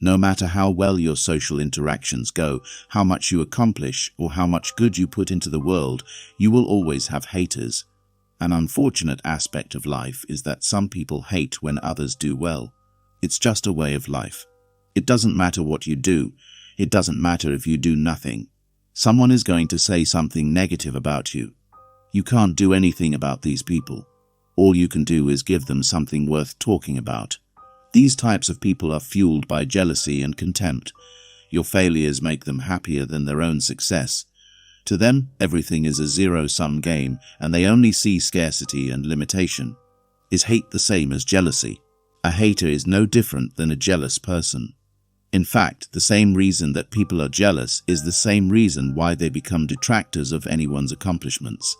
No matter how well your social interactions go, how much you accomplish, or how much good you put into the world, you will always have haters. An unfortunate aspect of life is that some people hate when others do well. It's just a way of life. It doesn't matter what you do. It doesn't matter if you do nothing. Someone is going to say something negative about you. You can't do anything about these people. All you can do is give them something worth talking about. These types of people are fueled by jealousy and contempt. Your failures make them happier than their own success. To them, everything is a zero-sum game, and they only see scarcity and limitation. Is hate the same as jealousy? A hater is no different than a jealous person. In fact, the same reason that people are jealous is the same reason why they become detractors of anyone's accomplishments.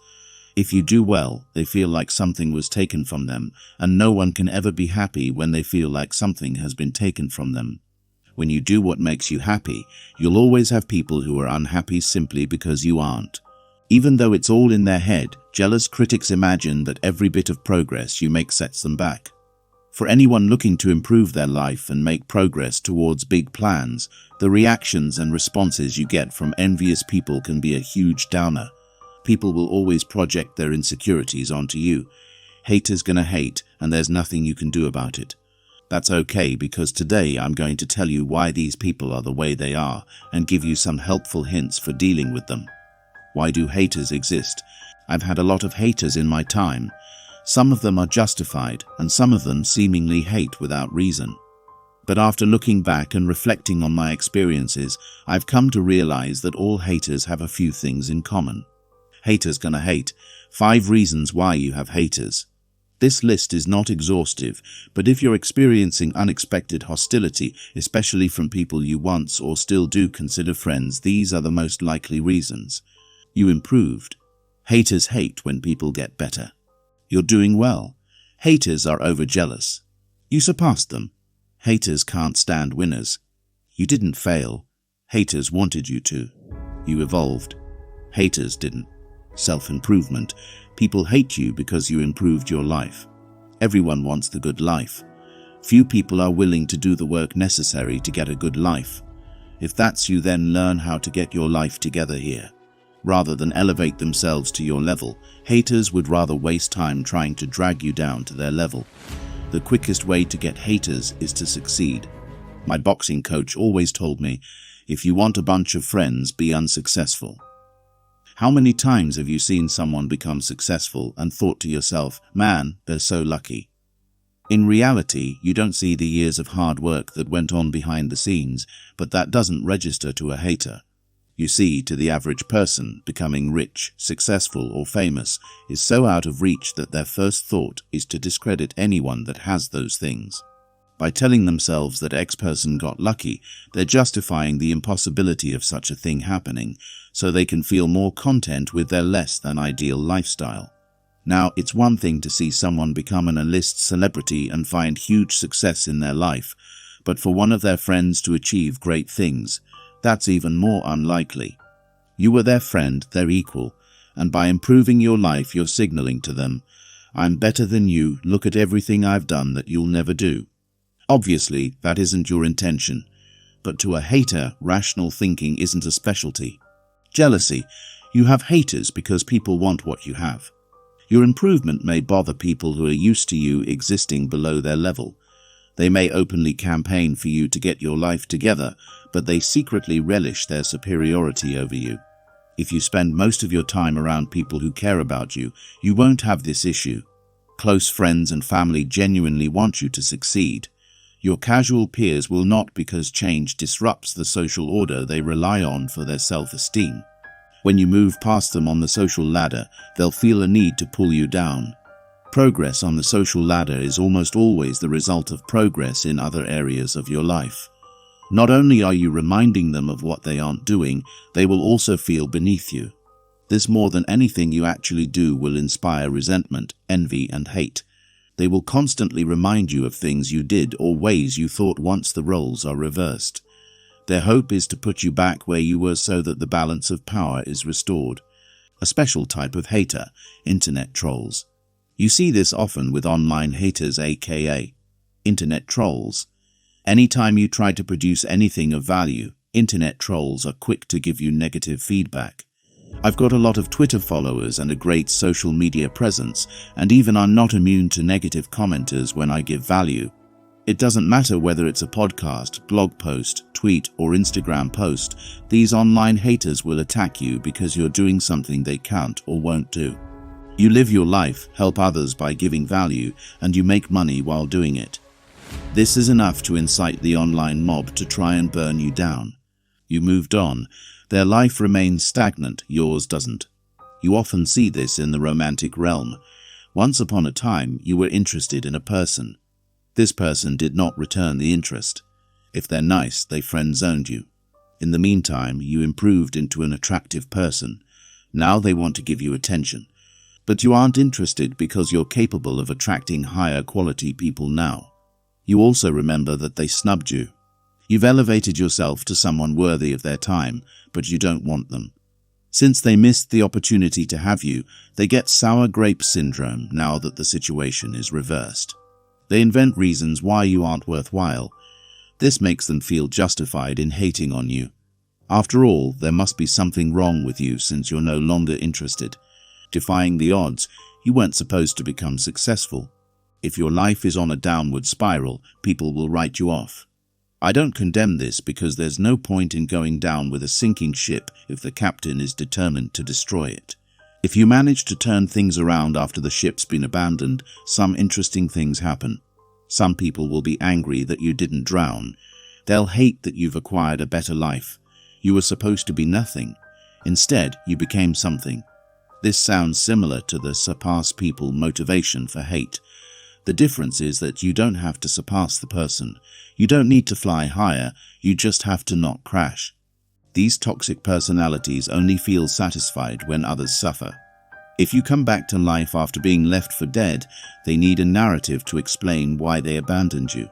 If you do well, they feel like something was taken from them, and no one can ever be happy when they feel like something has been taken from them. When you do what makes you happy, you'll always have people who are unhappy simply because you aren't. Even though it's all in their head, jealous critics imagine that every bit of progress you make sets them back. For anyone looking to improve their life and make progress towards big plans, the reactions and responses you get from envious people can be a huge downer. People will always project their insecurities onto you. Haters gonna hate, and there's nothing you can do about it. That's okay, because today I'm going to tell you why these people are the way they are and give you some helpful hints for dealing with them. Why do haters exist? I've had a lot of haters in my time. Some of them are justified, and some of them seemingly hate without reason. But after looking back and reflecting on my experiences, I've come to realize that all haters have a few things in common. Haters gonna hate. 5 reasons why you have haters. This list is not exhaustive, but if you're experiencing unexpected hostility, especially from people you once or still do consider friends, these are the most likely reasons. You improved. Haters hate when people get better. You're doing well. Haters are overjealous. You surpassed them. Haters can't stand winners. You didn't fail. Haters wanted you to. You evolved. Haters didn't. Self-improvement. People hate you because you improved your life. Everyone wants the good life. Few people are willing to do the work necessary to get a good life. If that's you, then learn how to get your life together here. Rather than elevate themselves to your level, haters would rather waste time trying to drag you down to their level. The quickest way to get haters is to succeed. My boxing coach always told me, if you want a bunch of friends, be unsuccessful. How many times have you seen someone become successful and thought to yourself, man, they're so lucky? In reality, you don't see the years of hard work that went on behind the scenes, but that doesn't register to a hater. You see, to the average person, becoming rich, successful, or famous is so out of reach that their first thought is to discredit anyone that has those things. By telling themselves that X person got lucky, they're justifying the impossibility of such a thing happening, so they can feel more content with their less than ideal lifestyle. Now, it's one thing to see someone become an A-list celebrity and find huge success in their life, but for one of their friends to achieve great things, that's even more unlikely. You were their friend, their equal, and by improving your life, you're signaling to them, I'm better than you, look at everything I've done that you'll never do. Obviously, that isn't your intention, but to a hater, rational thinking isn't a specialty. Jealousy. You have haters because people want what you have. Your improvement may bother people who are used to you existing below their level. They may openly campaign for you to get your life together, but they secretly relish their superiority over you. If you spend most of your time around people who care about you, you won't have this issue. Close friends and family genuinely want you to succeed. Your casual peers will not, because change disrupts the social order they rely on for their self-esteem. When you move past them on the social ladder, they'll feel a need to pull you down. Progress on the social ladder is almost always the result of progress in other areas of your life. Not only are you reminding them of what they aren't doing, they will also feel beneath you. This, more than anything you actually do, will inspire resentment, envy, and hate. They will constantly remind you of things you did or ways you thought once the roles are reversed. Their hope is to put you back where you were so that the balance of power is restored. A special type of hater, internet trolls. You see this often with online haters, aka internet trolls. Anytime you try to produce anything of value, internet trolls are quick to give you negative feedback. I've got a lot of Twitter followers and a great social media presence, and even I'm not immune to negative commenters when I give value. It doesn't matter whether it's a podcast, blog post, tweet, or Instagram post, these online haters will attack you because you're doing something they can't or won't do. You live your life, help others by giving value, and you make money while doing it. This is enough to incite the online mob to try and burn you down. You moved on. Their life remains stagnant, yours doesn't. You often see this in the romantic realm. Once upon a time, you were interested in a person. This person did not return the interest. If they're nice, they friend-zoned you. In the meantime, you improved into an attractive person. Now they want to give you attention. But you aren't interested because you're capable of attracting higher quality people now. You also remember that they snubbed you. You've elevated yourself to someone worthy of their time, but you don't want them. Since they missed the opportunity to have you, they get sour grape syndrome now that the situation is reversed. They invent reasons why you aren't worthwhile. This makes them feel justified in hating on you. After all, there must be something wrong with you since you're no longer interested. Defying the odds, you weren't supposed to become successful. If your life is on a downward spiral, people will write you off. I don't condemn this because there's no point in going down with a sinking ship if the captain is determined to destroy it. If you manage to turn things around after the ship's been abandoned, some interesting things happen. Some people will be angry that you didn't drown. They'll hate that you've acquired a better life. You were supposed to be nothing. Instead, you became something. This sounds similar to the surpass people motivation for hate. The difference is that you don't have to surpass the person. You don't need to fly higher, you just have to not crash. These toxic personalities only feel satisfied when others suffer. If you come back to life after being left for dead, they need a narrative to explain why they abandoned you.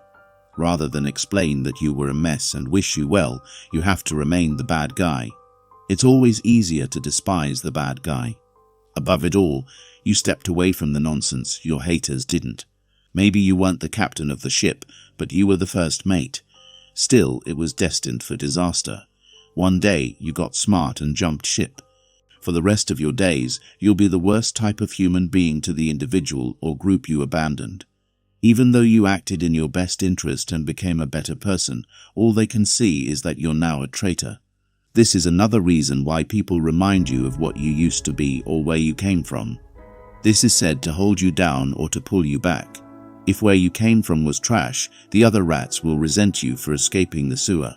Rather than explain that you were a mess and wish you well, you have to remain the bad guy. It's always easier to despise the bad guy. Above it all, you stepped away from the nonsense, your haters didn't. Maybe you weren't the captain of the ship, but you were the first mate. Still, it was destined for disaster. One day, you got smart and jumped ship. For the rest of your days, you'll be the worst type of human being to the individual or group you abandoned. Even though you acted in your best interest and became a better person, all they can see is that you're now a traitor. This is another reason why people remind you of what you used to be or where you came from. This is said to hold you down or to pull you back. If where you came from was trash, the other rats will resent you for escaping the sewer.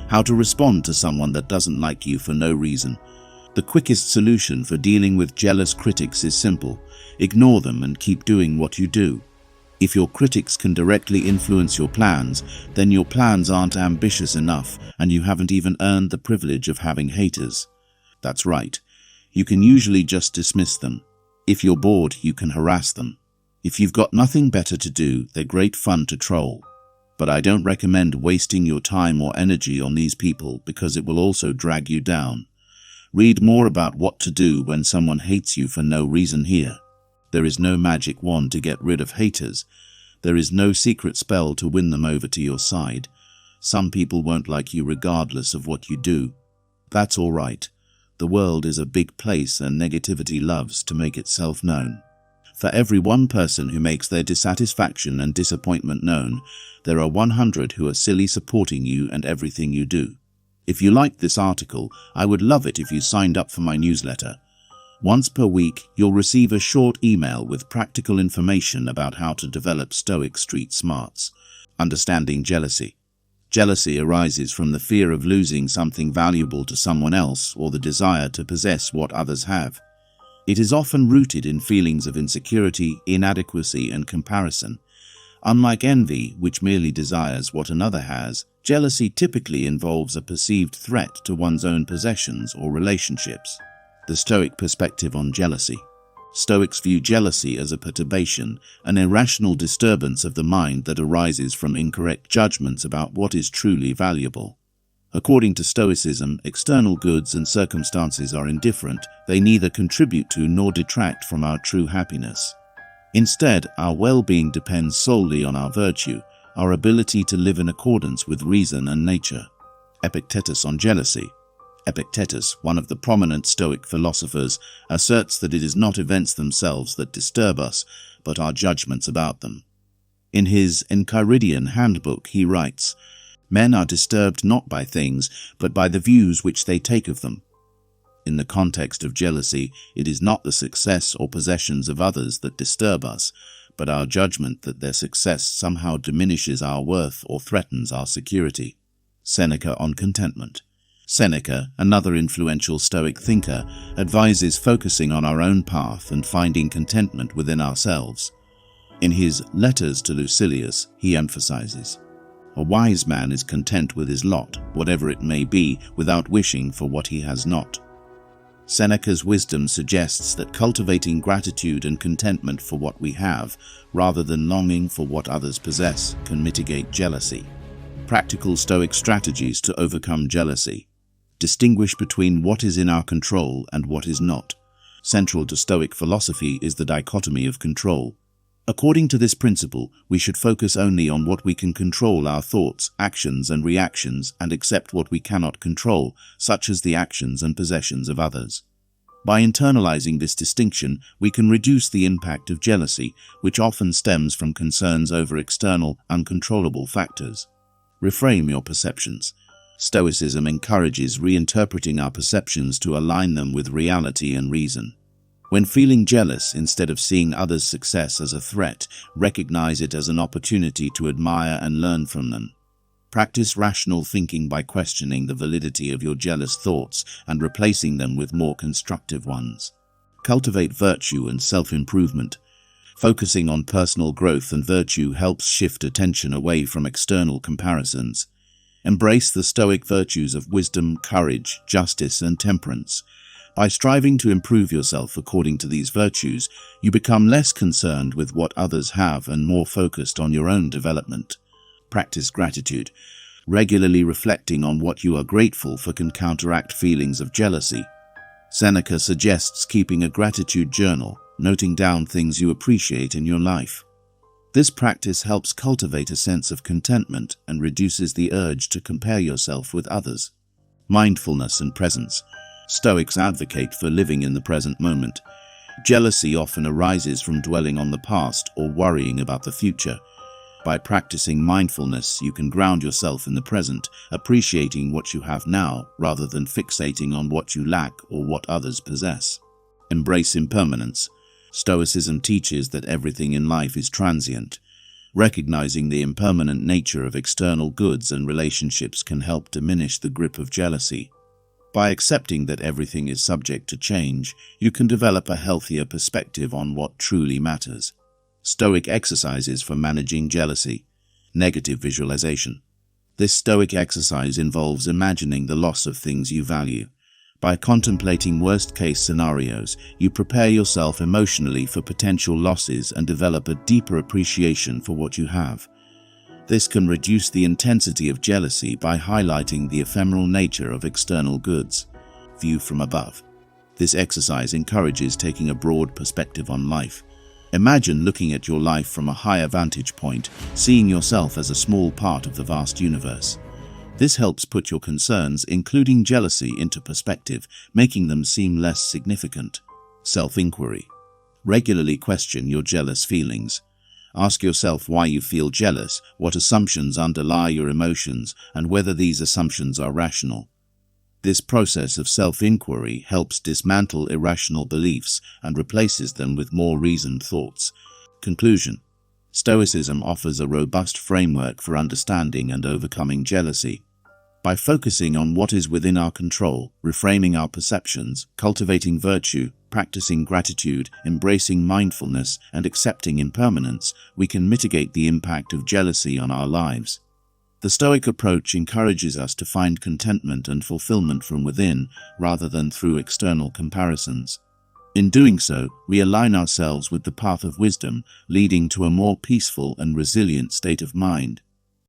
How to respond to someone that doesn't like you for no reason. The quickest solution for dealing with jealous critics is simple. Ignore them and keep doing what you do. If your critics can directly influence your plans, then your plans aren't ambitious enough and you haven't even earned the privilege of having haters. That's right. You can usually just dismiss them. If you're bored, you can harass them. If you've got nothing better to do, they're great fun to troll. But I don't recommend wasting your time or energy on these people because it will also drag you down. Read more about what to do when someone hates you for no reason here. There is no magic wand to get rid of haters. There is no secret spell to win them over to your side. Some people won't like you regardless of what you do. That's all right. The world is a big place and negativity loves to make itself known. For every one person who makes their dissatisfaction and disappointment known, there are 100 who are silly supporting you and everything you do. If you liked this article, I would love it if you signed up for my newsletter. Once per week, you'll receive a short email with practical information about how to develop Stoic street smarts. Understanding jealousy. Jealousy arises from the fear of losing something valuable to someone else or the desire to possess what others have. It is often rooted in feelings of insecurity, inadequacy, and comparison. Unlike envy, which merely desires what another has, jealousy typically involves a perceived threat to one's own possessions or relationships. The Stoic perspective on jealousy. Stoics view jealousy as a perturbation, an irrational disturbance of the mind that arises from incorrect judgments about what is truly valuable. According to Stoicism, external goods and circumstances are indifferent. They neither contribute to nor detract from our true happiness. Instead, our well-being depends solely on our virtue, our ability to live in accordance with reason and nature. Epictetus on jealousy. Epictetus, one of the prominent Stoic philosophers, asserts that it is not events themselves that disturb us, but our judgments about them. In his Enchiridion handbook, he writes, "Men are disturbed not by things, but by the views which they take of them." In the context of jealousy, it is not the success or possessions of others that disturb us, but our judgment that their success somehow diminishes our worth or threatens our security. Seneca on contentment. Seneca, another influential Stoic thinker, advises focusing on our own path and finding contentment within ourselves. In his Letters to Lucilius, he emphasizes, "A wise man is content with his lot, whatever it may be, without wishing for what he has not." Seneca's wisdom suggests that cultivating gratitude and contentment for what we have, rather than longing for what others possess, can mitigate jealousy. Practical Stoic strategies to overcome jealousy. Distinguish between what is in our control and what is not. Central to Stoic philosophy is the dichotomy of control. According to this principle, we should focus only on what we can control, our thoughts, actions, and reactions, and accept what we cannot control, such as the actions and possessions of others. By internalizing this distinction, we can reduce the impact of jealousy, which often stems from concerns over external, uncontrollable factors. Reframe your perceptions. Stoicism encourages reinterpreting our perceptions to align them with reality and reason. When feeling jealous, instead of seeing others' success as a threat, recognize it as an opportunity to admire and learn from them. Practice rational thinking by questioning the validity of your jealous thoughts and replacing them with more constructive ones. Cultivate virtue and self-improvement. Focusing on personal growth and virtue helps shift attention away from external comparisons. Embrace the Stoic virtues of wisdom, courage, justice, and temperance. By striving to improve yourself according to these virtues, you become less concerned with what others have and more focused on your own development. Practice gratitude. Regularly reflecting on what you are grateful for can counteract feelings of jealousy. Seneca suggests keeping a gratitude journal, noting down things you appreciate in your life. This practice helps cultivate a sense of contentment and reduces the urge to compare yourself with others. Mindfulness and presence. Stoics advocate for living in the present moment. Jealousy often arises from dwelling on the past or worrying about the future. By practicing mindfulness, you can ground yourself in the present, appreciating what you have now rather than fixating on what you lack or what others possess. Embrace impermanence. Stoicism teaches that everything in life is transient. Recognizing the impermanent nature of external goods and relationships can help diminish the grip of jealousy. By accepting that everything is subject to change, you can develop a healthier perspective on what truly matters. Stoic exercises for managing jealousy. Negative visualization. This Stoic exercise involves imagining the loss of things you value. By contemplating worst-case scenarios, you prepare yourself emotionally for potential losses and develop a deeper appreciation for what you have. This can reduce the intensity of jealousy by highlighting the ephemeral nature of external goods. View from above. This exercise encourages taking a broad perspective on life. Imagine looking at your life from a higher vantage point, seeing yourself as a small part of the vast universe. This helps put your concerns, including jealousy, into perspective, making them seem less significant. Self-inquiry. Regularly question your jealous feelings. Ask yourself why you feel jealous, what assumptions underlie your emotions, and whether these assumptions are rational. This process of self-inquiry helps dismantle irrational beliefs and replaces them with more reasoned thoughts. Conclusion. Stoicism offers a robust framework for understanding and overcoming jealousy. By focusing on what is within our control, reframing our perceptions, cultivating virtue, practicing gratitude, embracing mindfulness, and accepting impermanence, we can mitigate the impact of jealousy on our lives. The Stoic approach encourages us to find contentment and fulfillment from within, rather than through external comparisons. In doing so, we align ourselves with the path of wisdom, leading to a more peaceful and resilient state of mind.